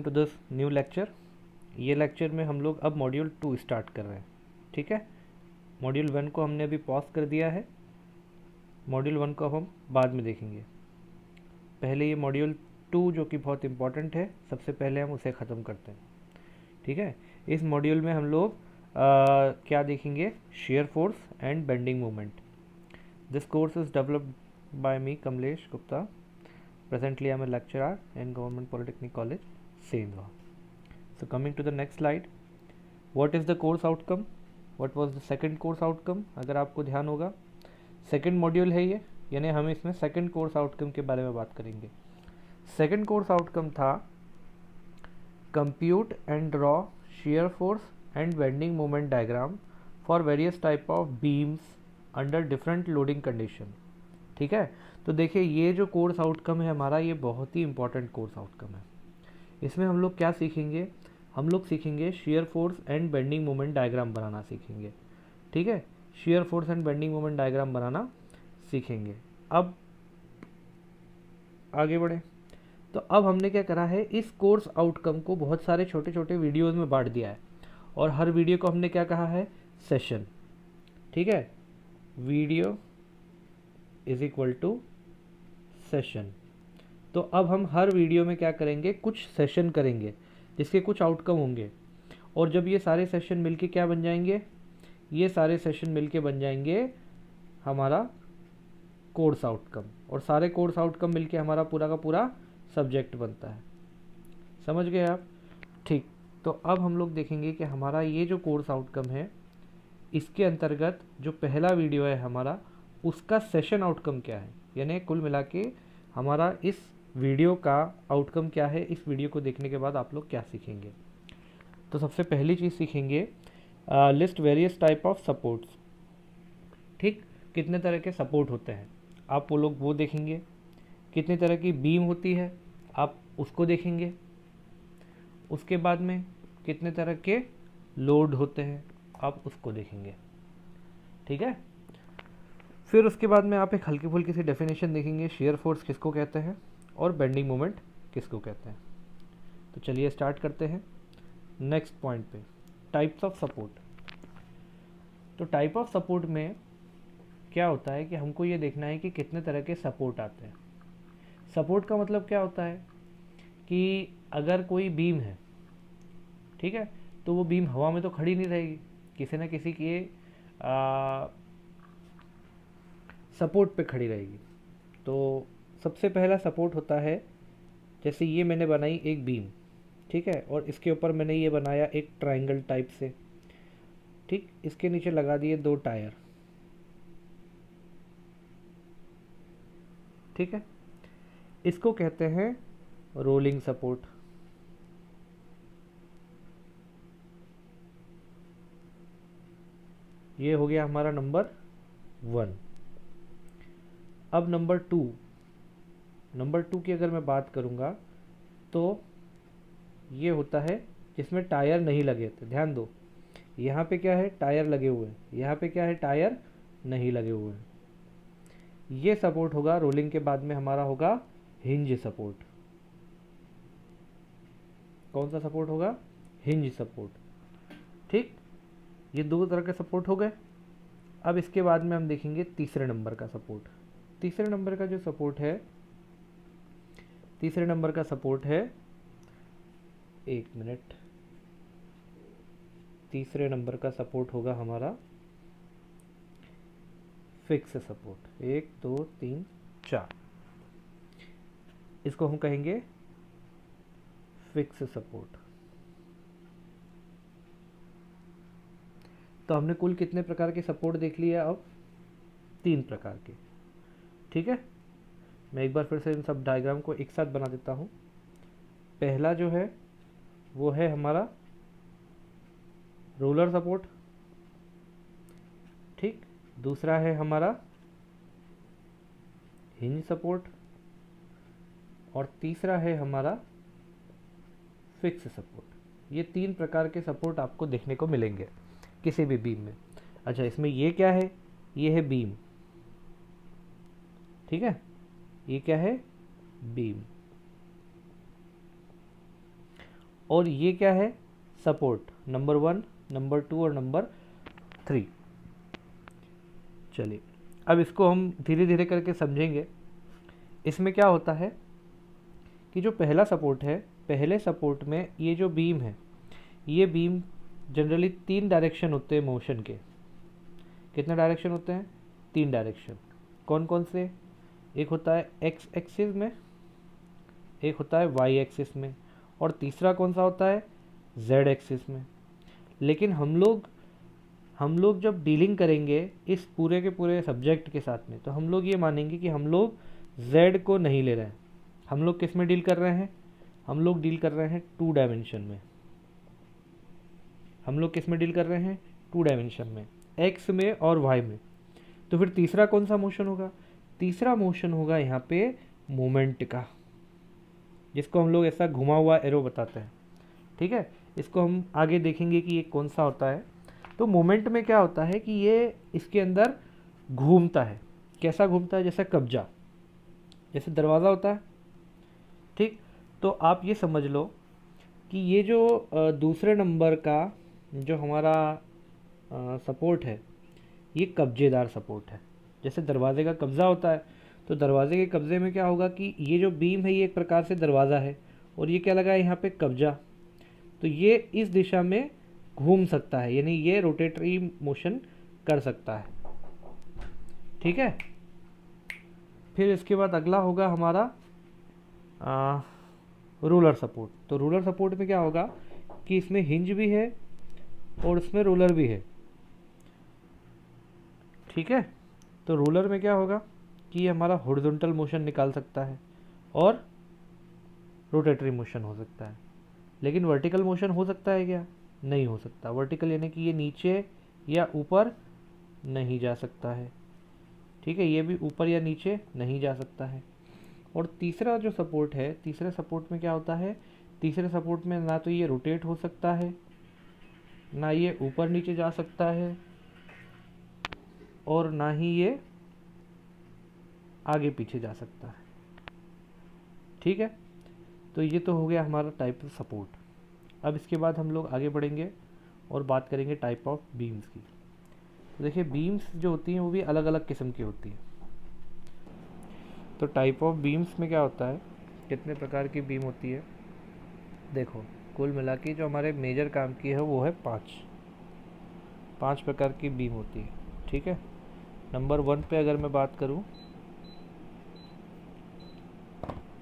Welcome to this new lecture. ये lecture में हम लोग अब मॉड्यूल 2 स्टार्ट कर रहे हैं। ठीक है, मॉड्यूल 1 को हमने अभी पॉज कर दिया है, मॉड्यूल 1 को हम बाद में देखेंगे। पहले ये मॉड्यूल 2 जो कि बहुत इम्पॉर्टेंट है, सबसे पहले हम उसे ख़त्म करते हैं। ठीक है, इस मॉड्यूल में हम लोग क्या देखेंगे? Share force and bending moment. This course is developed by me Kamlesh Gupta. Presently, I am a lecturer in Government Polytechnic College, Sendwa. So, coming to the next slide, what is the course outcome? What was the second course outcome? अगर आपको ध्यान होगा, second module है ये, यानी हम इसमें second course outcome के बारे में बात करेंगे। सेकेंड कोर्स आउटकम था compute and draw shear force and bending moment diagram for various type of beams under different loading condition. ठीक है, तो देखिए ये जो कोर्स आउटकम है हमारा, ये बहुत ही इंपॉर्टेंट कोर्स आउटकम है। इसमें हम लोग क्या सीखेंगे? हम लोग सीखेंगे shear force and bending moment diagram बनाना सीखेंगे। ठीक है, shear force and bending moment diagram बनाना सीखेंगे। अब आगे बढ़े, तो अब हमने क्या करा है, इस कोर्स आउटकम को बहुत सारे छोटे छोटे वीडियोज़ में बांट दिया है, और हर वीडियो को हमने क्या कहा है? सेशन। ठीक है, video is equal to session. तो अब हम हर वीडियो में क्या करेंगे? कुछ सेशन करेंगे जिसके कुछ आउटकम होंगे, और जब ये सारे सेशन मिलके क्या बन जाएंगे? ये सारे सेशन मिलके बन जाएंगे हमारा कोर्स आउटकम, और सारे कोर्स आउटकम मिलके हमारा पूरा का पूरा सब्जेक्ट बनता है। समझ गए आप? ठीक, तो अब हम लोग देखेंगे कि हमारा ये जो कोर्स आउटकम है, इसके अंतर्गत जो पहला वीडियो है हमारा, उसका सेशन आउटकम क्या है, यानी कुल मिला के हमारा इस वीडियो का आउटकम क्या है। इस वीडियो को देखने के बाद आप लोग क्या सीखेंगे? तो सबसे पहली चीज़ सीखेंगे, list various type of supports. ठीक, कितने तरह के सपोर्ट होते हैं आप वो लोग वो देखेंगे। कितनी तरह की बीम होती है आप उसको देखेंगे। उसके बाद में कितने तरह के लोड होते हैं आप उसको देखेंगे। ठीक है, फिर उसके बाद में आप एक हल्की फुल्की सी डेफिनेशन देखेंगे, शेयर फोर्स किसको कहते हैं और बेंडिंग मोमेंट किसको कहते हैं। तो चलिए स्टार्ट करते हैं नेक्स्ट पॉइंट पे, टाइप्स ऑफ सपोर्ट। तो टाइप ऑफ सपोर्ट में क्या होता है कि हमको ये देखना है कि कितने तरह के सपोर्ट आते हैं। सपोर्ट का मतलब क्या होता है कि अगर कोई बीम है, ठीक है, तो वो बीम हवा में तो खड़ी नहीं रहेगी, किसी न किसी के सपोर्ट पे खड़ी रहेगी। तो सबसे पहला सपोर्ट होता है, जैसे ये मैंने बनाई एक बीम, ठीक है, और इसके ऊपर मैंने ये बनाया एक ट्रायंगल टाइप से। ठीक, इसके नीचे लगा दिए 2 टायर। ठीक है, इसको कहते हैं रोलिंग सपोर्ट। ये हो गया हमारा नंबर 1। अब नंबर 2 की अगर मैं बात करूंगा, तो ये होता है जिसमें टायर नहीं लगे थे। ध्यान दो, यहाँ पे क्या है? टायर लगे हुए हैं, यहाँ पे क्या है? टायर नहीं लगे हुए हैं। ये सपोर्ट होगा रोलिंग के बाद में हमारा होगा हिंज सपोर्ट। कौन सा सपोर्ट होगा? Hinge support. ठीक, ये 2 तरह के सपोर्ट हो गए। अब इसके बाद में हम देखेंगे तीसरे नंबर का सपोर्ट। तीसरे नंबर का जो सपोर्ट है, तीसरे नंबर का सपोर्ट है, एक मिनट, तीसरे नंबर का सपोर्ट होगा हमारा फिक्स सपोर्ट। 1 2 3 4, इसको हम कहेंगे फिक्स सपोर्ट। तो हमने कुल कितने प्रकार के सपोर्ट देख लिया? अब 3 प्रकार के। ठीक है, मैं एक बार फिर से इन सब डायग्राम को एक साथ बना देता हूँ। पहला जो है वो है हमारा रोलर सपोर्ट। ठीक, दूसरा है हमारा हिंज सपोर्ट, और तीसरा है हमारा फिक्स सपोर्ट। ये 3 प्रकार के सपोर्ट आपको देखने को मिलेंगे किसी भी बीम में। अच्छा, इसमें ये क्या है? ये है बीम। ठीक है, ये क्या है? बीम। और ये क्या है, सपोर्ट नंबर 1, नंबर 2 और नंबर 3। चलिए अब इसको हम धीरे धीरे करके समझेंगे। इसमें क्या होता है कि जो पहला सपोर्ट है, पहले सपोर्ट में ये जो बीम है, ये बीम जनरली 3 डायरेक्शन होते हैं मोशन के। कितने डायरेक्शन होते हैं? 3 डायरेक्शन। कौन कौन से? एक होता है एक्स एक्सिस में, एक होता है वाई एक्सिस में, और तीसरा कौन सा होता है? जेड एक्सिस में। लेकिन हम लोग जब डीलिंग करेंगे इस पूरे के पूरे सब्जेक्ट के साथ में, तो हम लोग ये मानेंगे कि हम लोग जेड को नहीं ले रहे हैं। हम लोग किस में डील कर रहे हैं? हम लोग डील कर रहे हैं 2 डायमेंशन में। हम लोग किस में डील कर रहे हैं? 2 डायमेंशन में, एक्स में और वाई में। तो फिर तीसरा कौन सा मोशन होगा? तीसरा मोशन होगा यहाँ पे मोमेंट का, जिसको हम लोग ऐसा घुमा हुआ एरो बताते हैं। ठीक है, इसको हम आगे देखेंगे कि ये कौन सा होता है। तो मोमेंट में क्या होता है कि ये इसके अंदर घूमता है। कैसा घूमता है? जैसे कब्जा, जैसे दरवाज़ा होता है। ठीक, तो आप ये समझ लो कि ये जो दूसरे नंबर का जो हमारा सपोर्ट है, ये कब्जेदार सपोर्ट है। जैसे दरवाजे का कब्ज़ा होता है, तो दरवाजे के कब्ज़े में क्या होगा कि ये जो बीम है ये एक प्रकार से दरवाज़ा है, और ये क्या लगा है यहाँ पे? कब्जा। तो ये इस दिशा में घूम सकता है, यानी ये रोटेटरी मोशन कर सकता है। ठीक है, फिर इसके बाद अगला होगा हमारा रोलर सपोर्ट। तो रोलर सपोर्ट में क्या होगा कि इसमें हिंज भी है और इसमें रोलर भी है। ठीक है, तो रोलर में क्या होगा कि ये हमारा हॉरिजॉन्टल मोशन निकाल सकता है और रोटेटरी मोशन हो सकता है। लेकिन वर्टिकल मोशन हो सकता है क्या? नहीं हो सकता। वर्टिकल यानी कि ये नीचे या ऊपर नहीं जा सकता है। ठीक है, ये भी ऊपर या नीचे नहीं जा सकता है। और तीसरा जो सपोर्ट है, तीसरे सपोर्ट में क्या होता है? तीसरे सपोर्ट में ना तो ये रोटेट हो सकता है, ना ये ऊपर नीचे जा सकता है, और ना ही ये आगे पीछे जा सकता है। ठीक है, तो ये तो हो गया हमारा टाइप ऑफ सपोर्ट। अब इसके बाद हम लोग आगे बढ़ेंगे और बात करेंगे टाइप ऑफ बीम्स की। तो देखिए, बीम्स जो होती हैं वो भी अलग अलग किस्म की होती हैं। तो टाइप ऑफ बीम्स में क्या होता है, कितने प्रकार की बीम होती है? देखो, कुल मिला के जो हमारे मेजर काम की है वो है 5 प्रकार की बीम होती है। ठीक है, नंबर 1 पे अगर मैं बात करूं,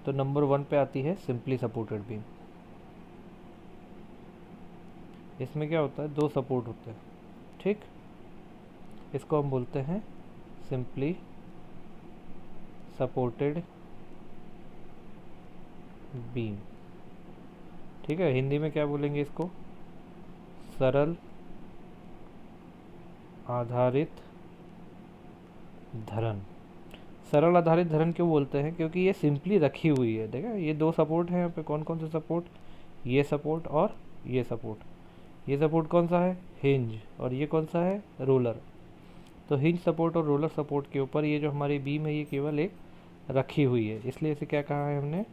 तो नंबर 1 पे आती है सिंपली सपोर्टेड बीम। इसमें क्या होता है? 2 सपोर्ट होते हैं। ठीक, इसको हम बोलते हैं सिंपली सपोर्टेड बीम। ठीक है, हिंदी में क्या बोलेंगे इसको? सरल आधारित धरन। सरल आधारित धरन क्यों बोलते हैं? क्योंकि ये सिंपली रखी हुई है। देखा, ये 2 सपोर्ट हैं यहाँ पे। कौन कौन से सपोर्ट? ये सपोर्ट और ये सपोर्ट। ये सपोर्ट कौन सा है? हिंज। और ये कौन सा है? रोलर। तो हिंज सपोर्ट और रोलर सपोर्ट के ऊपर ये जो हमारी बीम है ये केवल एक रखी हुई है, इसलिए इसे क्या कहा है हमने?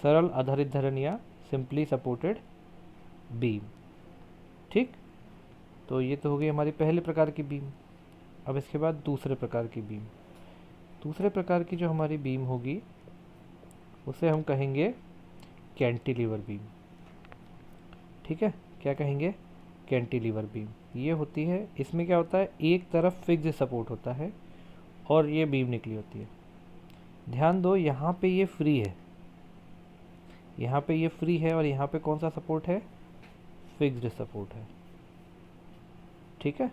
सरल आधारित धरन या सिंपली सपोर्टेड बीम। ठीक, तो ये तो हो गई हमारी पहले प्रकार की बीम। अब इसके बाद दूसरे प्रकार की बीम। दूसरे प्रकार की जो हमारी बीम होगी उसे हम कहेंगे कैंटिलीवर बीम। ठीक है, क्या कहेंगे? Cantilever beam. ये होती है, इसमें क्या होता है? एक तरफ फिक्स्ड सपोर्ट होता है और ये बीम निकली होती है। ध्यान दो, यहाँ पे ये फ्री है, यहाँ पे ये फ्री है, और यहाँ पे कौन सा सपोर्ट है? फिक्स्ड सपोर्ट है। ठीक है,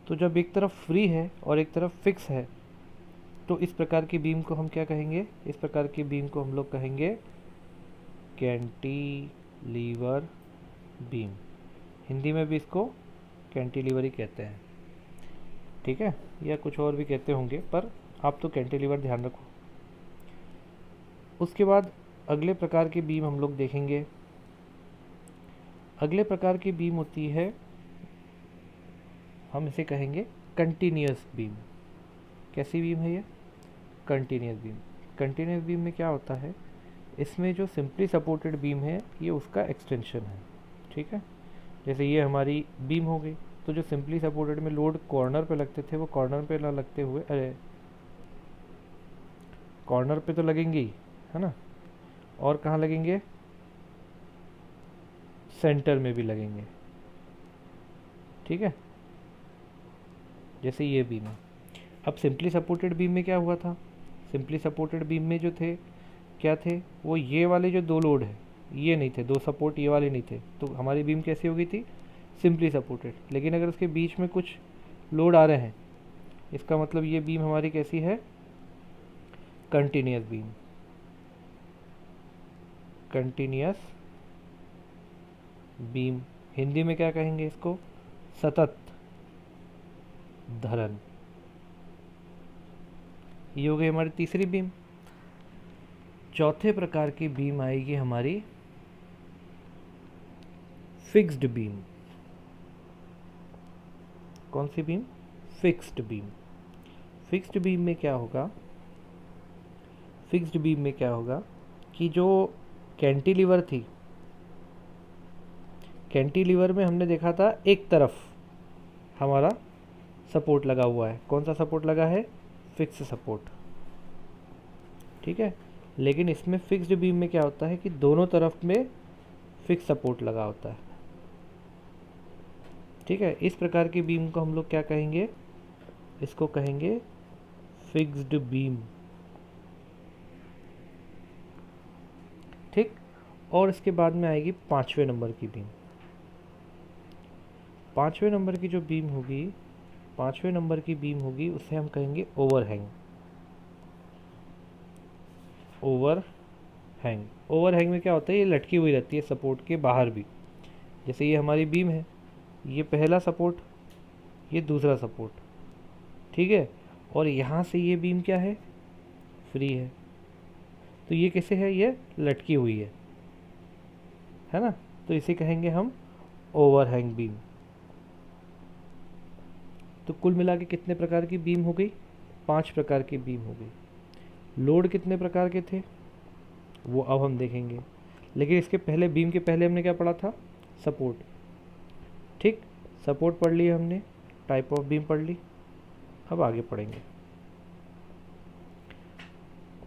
तो जब एक तरफ फ्री है और एक तरफ फिक्स है, तो इस प्रकार की बीम को हम क्या कहेंगे? इस प्रकार की बीम को हम लोग कहेंगे कैंटिलीवर बीम। हिंदी में भी इसको कैंटिलीवर ही कहते हैं। ठीक है, या कुछ और भी कहते होंगे, पर आप तो कैंटिलीवर ध्यान रखो। उसके बाद अगले प्रकार की बीम हम लोग देखेंगे। अगले प्रकार की बीम होती है, हम इसे कहेंगे कंटिन्यूअस बीम। कैसी बीम है ये? Continuous beam. कंटिन्यूअस बीम में क्या होता है? इसमें जो सिंपली सपोर्टेड बीम है ये उसका एक्सटेंशन है, ठीक है। जैसे ये हमारी बीम हो गई, तो जो सिंपली सपोर्टेड में लोड कॉर्नर पे लगते थे वो कॉर्नर पे ना लगते हुए, अरे कॉर्नर पे तो लगेंगे ही, है ना, और कहाँ लगेंगे, सेंटर में भी लगेंगे, ठीक है। जैसे ये बीम है। अब सिंपली सपोर्टेड बीम में क्या हुआ था, सिंपली सपोर्टेड बीम में जो थे क्या थे, वो ये वाले जो दो लोड है ये नहीं थे, दो सपोर्ट ये वाले नहीं थे, तो हमारी बीम कैसी हो गई थी, सिंपली सपोर्टेड। लेकिन अगर उसके बीच में कुछ लोड आ रहे हैं, इसका मतलब ये बीम हमारी कैसी है, continuous beam, continuous beam. Hindi में क्या कहेंगे इसको, सतत धरण। ये हो गई हमारी तीसरी बीम। चौथे प्रकार की बीम आएगी हमारी फिक्स्ड बीम। कौन सी beam, fixed beam. Fixed beam में क्या होगा, फिक्स्ड बीम में क्या होगा कि जो कैंटिलीवर थी, कैंटिलीवर में हमने देखा था एक तरफ हमारा सपोर्ट लगा हुआ है, कौन सा सपोर्ट लगा है, फिक्स सपोर्ट, ठीक है। लेकिन इसमें फिक्स्ड बीम में क्या होता है कि दोनों तरफ में फिक्स सपोर्ट लगा होता है, ठीक है। इस प्रकार की बीम को हम लोग क्या कहेंगे, इसको कहेंगे फिक्स्ड बीम, ठीक। और इसके बाद में आएगी पांचवें नंबर की बीम। पांचवें नंबर की जो बीम होगी, पांचवें नंबर की बीम होगी उसे हम कहेंगे ओवरहैंग। ओवरहैंग, ओवरहैंग में क्या होता है, ये लटकी हुई रहती है सपोर्ट के बाहर भी। जैसे ये हमारी बीम है, ये पहला सपोर्ट, ये दूसरा सपोर्ट, ठीक है। और यहाँ से ये बीम क्या है, फ्री है, तो ये कैसे है, ये लटकी हुई है ना। तो इसे कहेंगे हम ओवरहैंग बीम। तो कुल मिला के कितने प्रकार की बीम हो गई, 5 प्रकार की बीम हो गई। लोड कितने प्रकार के थे वो अब हम देखेंगे, लेकिन इसके पहले, बीम के पहले हमने क्या पढ़ा था, सपोर्ट, ठीक। सपोर्ट पढ़ लिया हमने, टाइप ऑफ बीम पढ़ ली। अब आगे पढ़ेंगे।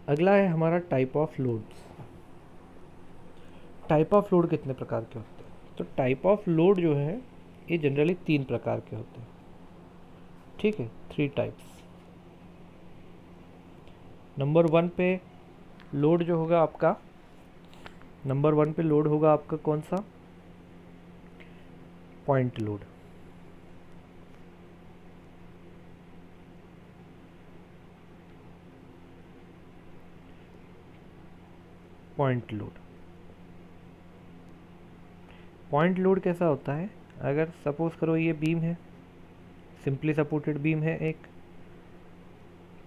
अगला है हमारा type of loads. Type of load कितने प्रकार के होते हैं, तो टाइप ऑफ लोड जो है ये जनरली 3 प्रकार के होते हैं, ठीक है, 3 टाइप्स। नंबर 1 पे लोड जो होगा आपका, नंबर 1 पे लोड होगा आपका कौन सा, point load. Point load, point load कैसा होता है, अगर सपोज करो ये बीम है, सिंपली सपोर्टेड बीम है एक,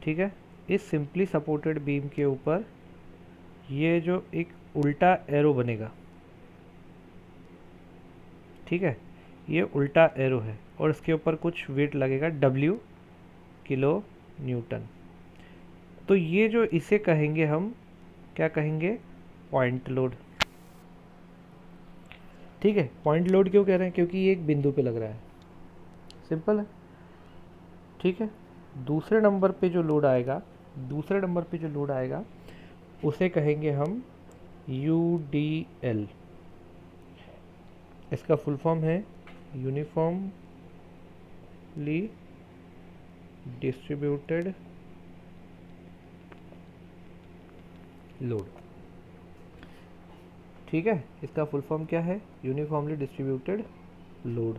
ठीक है। इस सिंपली सपोर्टेड बीम के ऊपर ये जो एक उल्टा एरो बनेगा, ठीक है, ये उल्टा एरो है और इसके ऊपर कुछ वेट लगेगा W किलो न्यूटन। तो ये जो इसे कहेंगे हम, क्या कहेंगे, पॉइंट लोड, ठीक है। पॉइंट लोड क्यों कह रहे हैं, क्योंकि ये एक बिंदु पे लग रहा है, सिंपल है, ठीक है। दूसरे नंबर पे जो लोड आएगा, दूसरे नंबर पे जो लोड आएगा उसे कहेंगे हम UDL। इसका फुल फॉर्म है यूनिफॉर्मली डिस्ट्रीब्यूटेड लोड, ठीक है। इसका फुल फॉर्म क्या है, uniformly distributed load.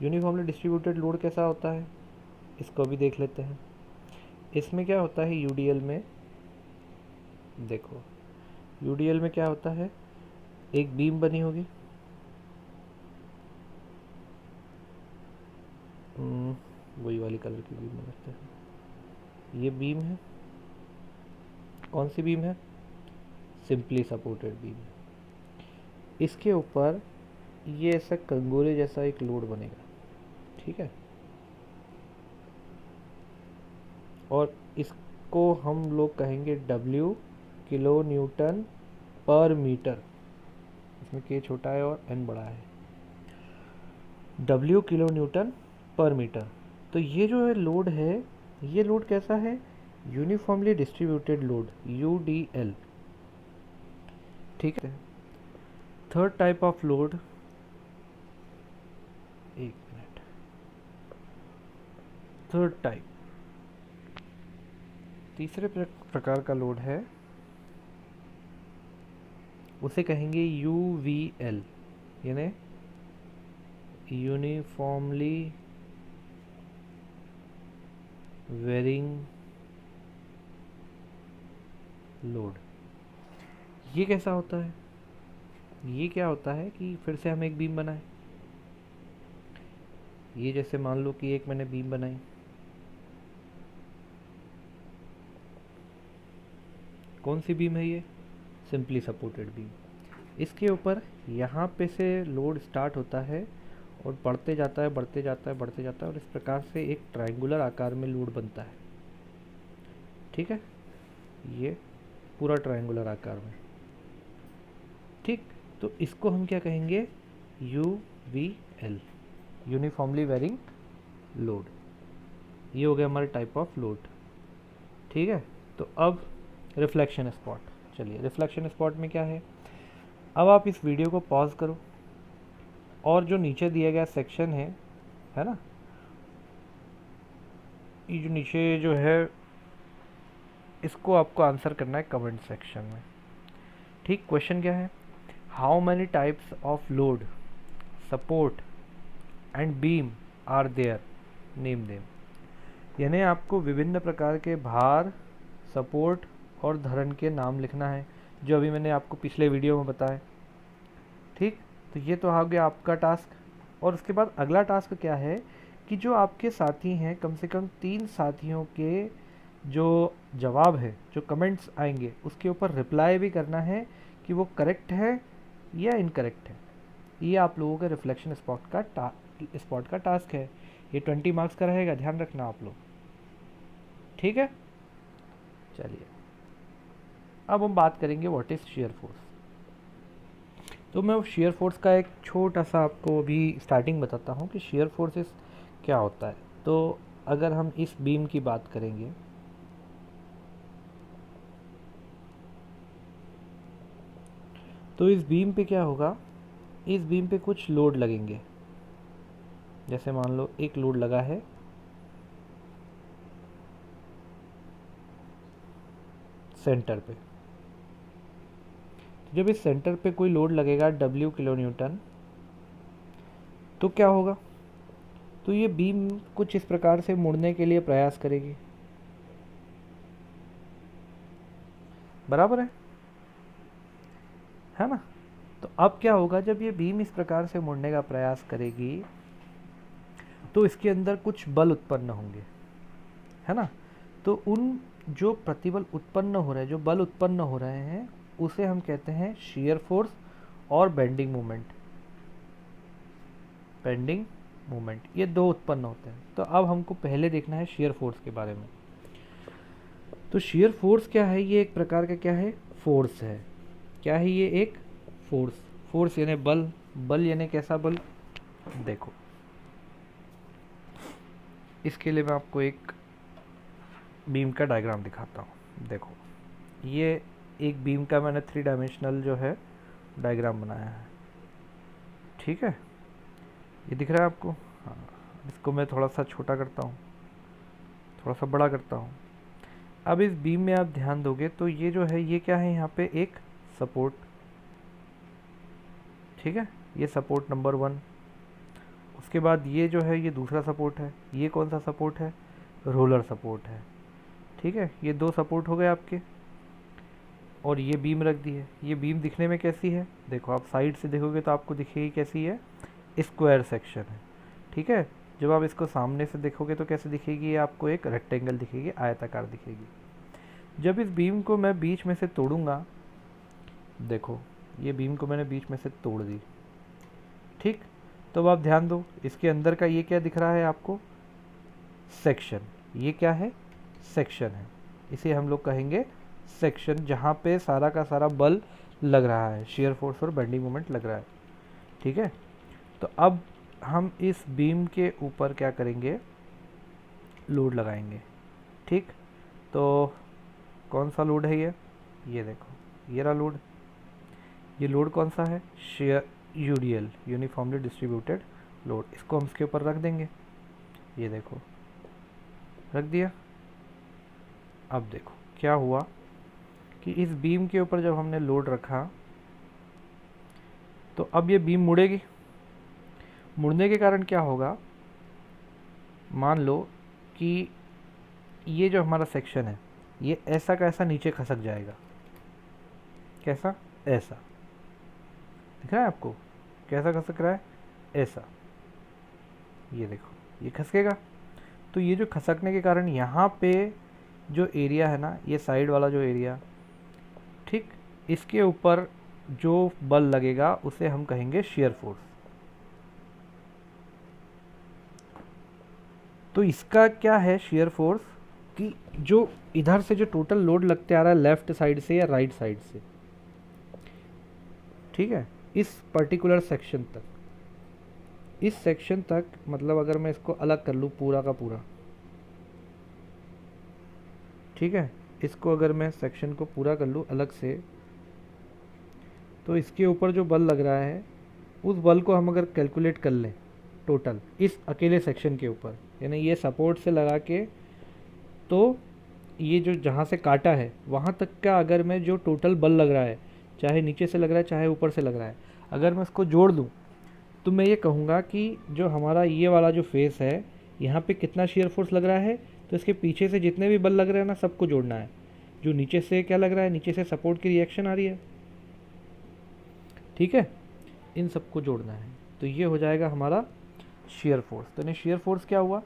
Uniformly distributed load कैसा होता है, इसको भी देख लेते हैं। इसमें क्या होता है UDL में, देखो UDL में क्या होता है, एक बीम बनी होगी, वही वाली कलर की बीम बनाते हैं। ये बीम है, कौन सी बीम है, सिंपली सपोर्टेड बीम। इसके ऊपर ये ऐसा कंगोरे जैसा एक लोड बनेगा, ठीक है। और इसको हम लोग कहेंगे W किलो न्यूटन पर मीटर, इसमें के छोटा है और एन बड़ा है, W किलो न्यूटन पर मीटर। तो ये जो है लोड है, ये लोड कैसा है, यूनिफॉर्मली डिस्ट्रीब्यूटेड लोड, UDL। ठीक है। थर्ड टाइप ऑफ लोड, एक मिनट, थर्ड टाइप, तीसरे प्रकार का लोड है, उसे कहेंगे UVL, यानी यूनिफॉर्मली वेरिंग लोड। ये कैसा होता है, ये क्या होता है कि फिर से हम एक बीम बनाएं, ये जैसे मान लो कि एक मैंने बीम बनाई, कौन सी बीम है ये, सिंपली सपोर्टेड बीम। इसके ऊपर यहाँ पे से लोड स्टार्ट होता है और बढ़ते जाता है, बढ़ते जाता है, बढ़ते जाता है, और इस प्रकार से एक ट्रायंगुलर आकार में लोड बनता है। ठीक है, ये पूरा ट्रायंगुलर आकार में। ठीक, तो इसको हम क्या कहेंगे, UVL, यूनिफॉर्मली वेरिंग लोड। ये हो गया हमारे टाइप ऑफ लोड। ठीक है, तो अब रिफ्लेक्शन स्पॉट। चलिए, रिफ्लेक्शन स्पॉट में क्या है, अब आप इस वीडियो को पॉज करो और जो नीचे दिया गया सेक्शन है ना, ये जो नीचे जो है, इसको आपको आंसर करना है कमेंट सेक्शन में। ठीक, क्वेश्चन क्या है, how many types of load, support and beam are there, name them. यानी आपको विभिन्न प्रकार के भार, सपोर्ट और धरण के नाम लिखना है, जो अभी मैंने आपको पिछले वीडियो में बताया। ठीक, तो ये तो आ गया आपका टास्क। और उसके बाद अगला टास्क क्या है कि जो आपके साथी हैं, कम से कम 3 साथियों के जो जवाब है, जो कमेंट्स आएंगे, उसके ऊपर रिप्लाई भी करना है कि वो करेक्ट है या इनकरेक्ट है। ये आप लोगों के रिफ्लेक्शन स्पॉट का टास्क है। ये 20 मार्क्स का रहेगा, ध्यान रखना आप लोग। ठीक है, चलिए अब हम बात करेंगे व्हाट इज शियर फोर्स। तो मैं शियर फोर्स का एक छोटा सा आपको अभी स्टार्टिंग बताता हूँ कि शियर फोर्सेस क्या होता है। तो अगर हम इस बीम की बात करेंगे, तो इस बीम पे क्या होगा, इस बीम पे कुछ लोड लगेंगे। जैसे मान लो एक लोड लगा है सेंटर पे, जब इस सेंटर पे कोई लोड लगेगा W किलो न्यूटन, तो क्या होगा, तो ये बीम कुछ इस प्रकार से मुड़ने के लिए प्रयास करेगी, बराबर है ना। तो अब क्या होगा, जब ये बीम इस प्रकार से मुड़ने का प्रयास करेगी तो इसके अंदर कुछ बल उत्पन्न होंगे, है ना। तो उन जो प्रतिबल उत्पन्न हो रहे हैं, जो बल उत्पन्न हो रहे हैं, उसे हम कहते हैं शियर फोर्स और बेंडिंग मोमेंट। बेंडिंग मोमेंट, ये दो उत्पन्न होते हैं। तो अब हमको पहले देखना है शियर फोर्स के बारे में। तो शियर फोर्स क्या है, ये एक प्रकार का क्या है, फोर्स है। क्या है ये, एक फोर्स। फोर्स यानी बल, बल यानी कैसा बल, देखो इसके लिए मैं आपको एक बीम का डायग्राम दिखाता हूँ। देखो, ये एक बीम का मैंने 3 डायमेंशनल जो है डायग्राम बनाया है। ठीक है, ये दिख रहा है आपको। हाँ, इसको मैं थोड़ा सा छोटा करता हूँ, थोड़ा सा बड़ा करता हूँ। अब इस बीम में आप ध्यान दोगे तो ये जो है, ये क्या है, यहाँ पे एक सपोर्ट। ठीक है, ये सपोर्ट नंबर 1। उसके बाद ये जो है, ये दूसरा सपोर्ट है। ये कौन सा सपोर्ट है, रोलर सपोर्ट है। ठीक है, ये 2 सपोर्ट हो गए आपके। और ये बीम रख दी है। ये बीम दिखने में कैसी है, देखो आप साइड से देखोगे तो आपको दिखेगी कैसी है, स्क्वायर सेक्शन है। ठीक है, जब आप इसको सामने से देखोगे तो कैसे दिखेगी, ये आपको एक रेक्टेंगल दिखेगी, आयताकार दिखेगी। जब इस बीम को मैं बीच में से तोड़ूंगा, देखो ये बीम को मैंने बीच में से तोड़ दी। ठीक, तो अब आप ध्यान दो, इसके अंदर का ये क्या दिख रहा है आपको, सेक्शन। ये क्या है, सेक्शन है। इसे हम लोग कहेंगे सेक्शन जहाँ पे सारा का सारा बल लग रहा है, शियर फोर्स और बेंडिंग मोमेंट लग रहा है। ठीक है, तो अब हम इस बीम के ऊपर क्या करेंगे, लोड लगाएंगे। ठीक, तो कौन सा लोड है ये देखो, ये रहा लोड। ये लोड कौन सा है, share UDL, uniformly distributed load. इसको हम इसके ऊपर रख देंगे, ये देखो रख दिया। अब देखो क्या हुआ कि इस बीम के ऊपर जब हमने लोड रखा तो अब ये बीम मुड़ेगी। मुड़ने के कारण क्या होगा, मान लो कि ये जो हमारा सेक्शन है ये ऐसा का ऐसा नीचे खसक जाएगा। कैसा, ऐसा दिख रहा है आपको, कैसा खसक रहा है, ऐसा। ये देखो ये खसकेगा। तो ये जो खसकने के कारण यहाँ पे जो एरिया है ना, ये साइड वाला जो एरिया, ठीक, इसके ऊपर जो बल लगेगा उसे हम कहेंगे शियर फोर्स। तो इसका क्या है शियर फोर्स, कि जो इधर से जो टोटल लोड लगते आ रहा है लेफ्ट साइड से या राइट साइड से, ठीक है, इस पर्टिकुलर सेक्शन तक, इस सेक्शन तक, मतलब अगर मैं इसको अलग कर लूँ पूरा का पूरा, ठीक है, इसको अगर मैं सेक्शन को पूरा कर लूँ अलग से, तो इसके ऊपर जो बल लग रहा है उस बल को हम अगर कैलकुलेट कर लें टोटल इस अकेले सेक्शन के ऊपर, यानी ये सपोर्ट से लगा के, तो ये जो जहाँ से काटा है वहाँ तक का अगर मैं जो टोटल बल लग रहा है, चाहे नीचे से लग रहा है चाहे ऊपर से लग रहा है, अगर मैं इसको जोड़ दूँ तो मैं ये कहूँगा कि जो हमारा ये वाला जो फेस है यहाँ पे कितना शियर फोर्स लग रहा है, तो इसके पीछे से जितने भी बल लग रहे हैं ना सबको जोड़ना है। जो नीचे से क्या लग रहा है, नीचे से सपोर्ट की रिएक्शन आ रही है, ठीक है, इन सबको जोड़ना है। तो ये हो जाएगा हमारा शियर फोर्स। तो नहीं, शियर फोर्स क्या हुआ,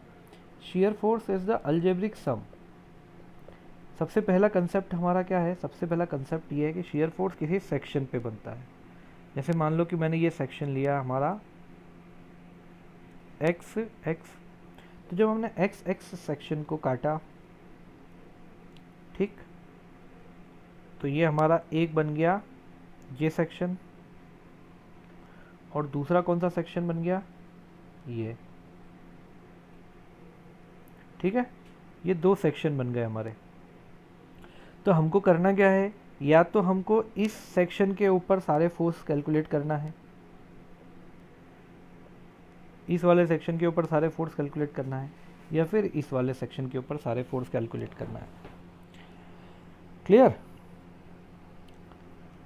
shear force is the algebraic sum. सबसे पहला कंसेप्ट हमारा क्या है, सबसे पहला कंसेप्ट ये है कि शियर फोर्स किसी सेक्शन पे बनता है। जैसे मान लो कि मैंने ये सेक्शन लिया हमारा एक्स एक्स, तो जब हमने एक्स एक्स सेक्शन को काटा, ठीक, तो ये हमारा एक बन गया ये सेक्शन, और दूसरा कौन सा सेक्शन बन गया, ये, ठीक है, ये दो सेक्शन बन गए हमारे। तो हमको करना क्या है, या तो हमको इस सेक्शन के ऊपर सारे फोर्स कैलकुलेट करना है, इस वाले सेक्शन के ऊपर सारे फोर्स कैलकुलेट करना है, या फिर इस वाले सेक्शन के ऊपर सारे फोर्स कैलकुलेट करना है। क्लियर?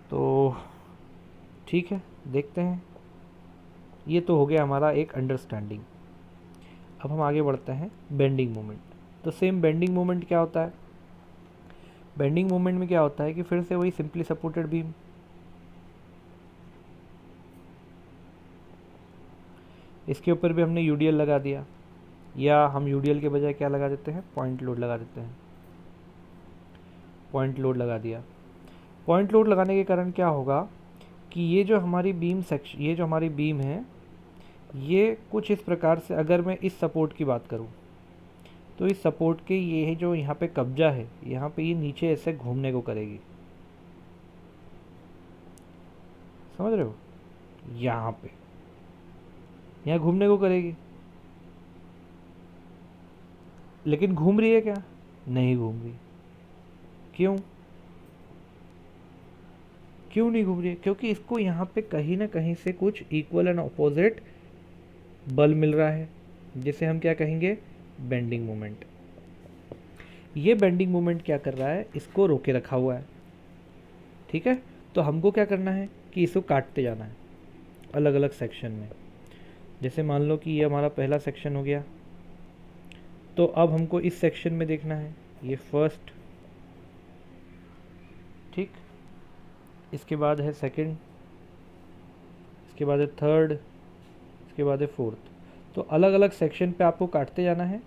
तो ठीक है, देखते हैं। ये तो हो गया हमारा एक अंडरस्टैंडिंग। अब हम आगे बढ़ते हैं बेंडिंग मोमेंट। तो सेम बेंडिंग मोमेंट क्या होता है, बेंडिंग मोमेंट में क्या होता है कि फिर से वही सिंपली सपोर्टेड बीम, इसके ऊपर भी हमने यूडीएल लगा दिया, या हम यूडीएल के बजाय क्या लगा देते हैं, पॉइंट लोड लगा देते हैं। पॉइंट लोड लगा दिया। पॉइंट लोड लगाने के कारण क्या होगा कि ये जो हमारी बीम सेक्शन, ये जो हमारी बीम है, ये कुछ इस प्रकार से, अगर मैं इस सपोर्ट की बात करूं तो इस सपोर्ट के ये जो यहाँ पे कब्जा है, यहाँ पे ये नीचे ऐसे घूमने को करेगी, समझ रहे हो, यहाँ पे यहाँ घूमने को करेगी। लेकिन घूम रही है क्या, नहीं घूम रही। क्यों, क्यों नहीं घूम रही है, क्योंकि इसको यहाँ पे कहीं ना कहीं से कुछ इक्वल एंड ऑपोजिट बल मिल रहा है, जिसे हम क्या कहेंगे, बेंडिंग मोमेंट। ये बेंडिंग मोमेंट क्या कर रहा है, इसको रोके रखा हुआ है, ठीक है। तो हमको क्या करना है कि इसको काटते जाना है अलग अलग सेक्शन में। जैसे मान लो कि ये हमारा पहला सेक्शन हो गया, तो अब हमको इस सेक्शन में देखना है, ये फर्स्ट, ठीक, इसके बाद है सेकंड, इसके बाद है थर्ड, इसके बाद है फोर्थ। तो अलग अलग सेक्शन पे आपको काटते जाना है,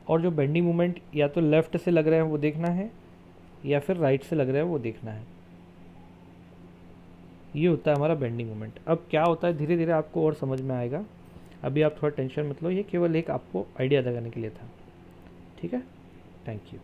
और जो बेंडिंग मोमेंट या तो लेफ़्ट से लग रहे हैं वो देखना है, या फिर राइट से लग रहा है वो देखना है। ये होता है हमारा बेंडिंग मोमेंट। अब क्या होता है धीरे धीरे आपको और समझ में आएगा, अभी आप थोड़ा टेंशन मत लो, ये केवल एक आपको आइडिया लगाने के लिए था, ठीक है। Thank you.